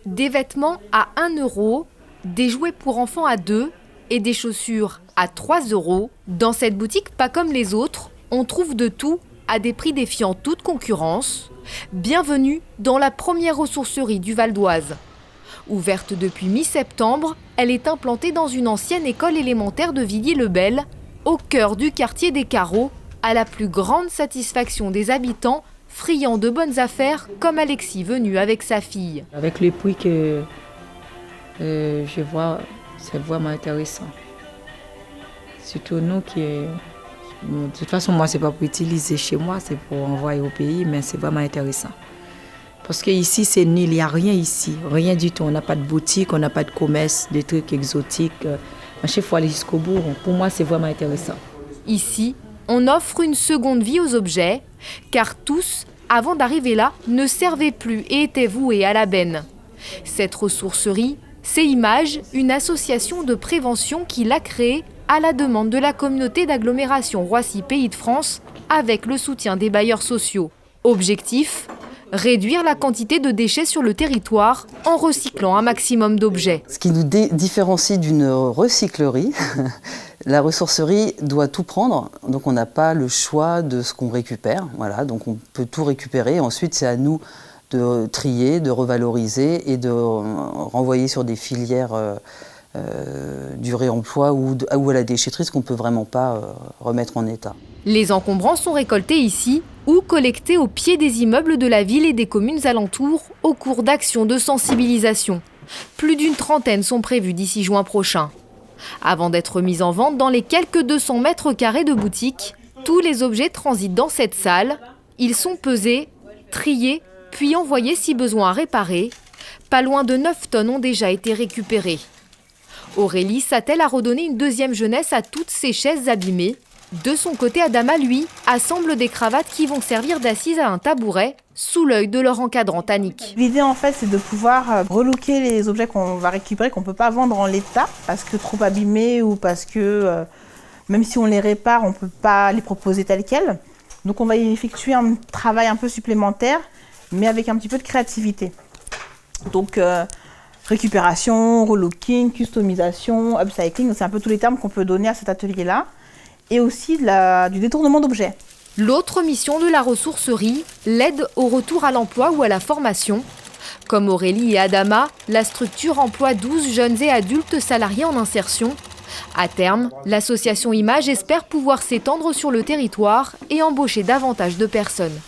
Des vêtements à 1 €, des jouets pour enfants à 2 et des chaussures à 3 €. Dans cette boutique, pas comme les autres, on trouve de tout à des prix défiant toute concurrence. Bienvenue dans la première ressourcerie du Val d'Oise. Ouverte depuis mi-septembre, elle est implantée dans une ancienne école élémentaire de Villiers-le-Bel, au cœur du quartier des Carreaux, à la plus grande satisfaction des habitants, friands de bonnes affaires comme Alexis venu avec sa fille. Avec les prix que je vois, c'est vraiment intéressant. Surtout nous qui... de toute façon, moi, c'est pas pour utiliser chez moi, c'est pour envoyer au pays, mais c'est vraiment intéressant. Parce qu'ici, c'est nul, il n'y a rien ici, rien du tout. On n'a pas de boutique, on n'a pas de commerce, des trucs exotiques. À chaque fois, aller jusqu'au bout, pour moi, c'est vraiment intéressant. Ici, on offre une seconde vie aux objets, car tous, avant d'arriver là, ne servaient plus et étaient voués à la benne. Cette ressourcerie, c'est Image, une association de prévention qui l'a créée à la demande de la communauté d'agglomération Roissy-Pays de France, avec le soutien des bailleurs sociaux. Objectif : réduire la quantité de déchets sur le territoire en recyclant un maximum d'objets. Ce qui nous différencie d'une recyclerie, la ressourcerie doit tout prendre, donc on n'a pas le choix de ce qu'on récupère. Voilà, donc on peut tout récupérer. Ensuite, c'est à nous de trier, de revaloriser et de renvoyer sur des filières du réemploi ou à la déchetterie, ce qu'on ne peut vraiment pas remettre en état. Les encombrants sont récoltés ici ou collectés au pied des immeubles de la ville et des communes alentours au cours d'actions de sensibilisation. Plus d'une trentaine sont prévues d'ici juin prochain. Avant d'être mis en vente dans les quelques 200 mètres carrés de boutique, tous les objets transitent dans cette salle. Ils sont pesés, triés, puis envoyés si besoin à réparer. Pas loin de 9 tonnes ont déjà été récupérées. Aurélie s'attelle à redonner une deuxième jeunesse à toutes ces chaises abîmées. De son côté, Adama, lui, assemble des cravates qui vont servir d'assises à un tabouret, sous l'œil de leur encadrant Annick. L'idée, en fait, c'est de pouvoir relooker les objets qu'on va récupérer, qu'on ne peut pas vendre en l'état, parce que trop abîmés ou parce que, même si on les répare, on ne peut pas les proposer tels quels. Donc on va y effectuer un travail un peu supplémentaire, mais avec un petit peu de créativité. Donc récupération, relooking, customisation, upcycling, c'est un peu tous les termes qu'on peut donner à cet atelier-là. Et aussi du détournement d'objets. L'autre mission de la ressourcerie, l'aide au retour à l'emploi ou à la formation. Comme Aurélie et Adama, la structure emploie 12 jeunes et adultes salariés en insertion. À terme, l'association Image espère pouvoir s'étendre sur le territoire et embaucher davantage de personnes.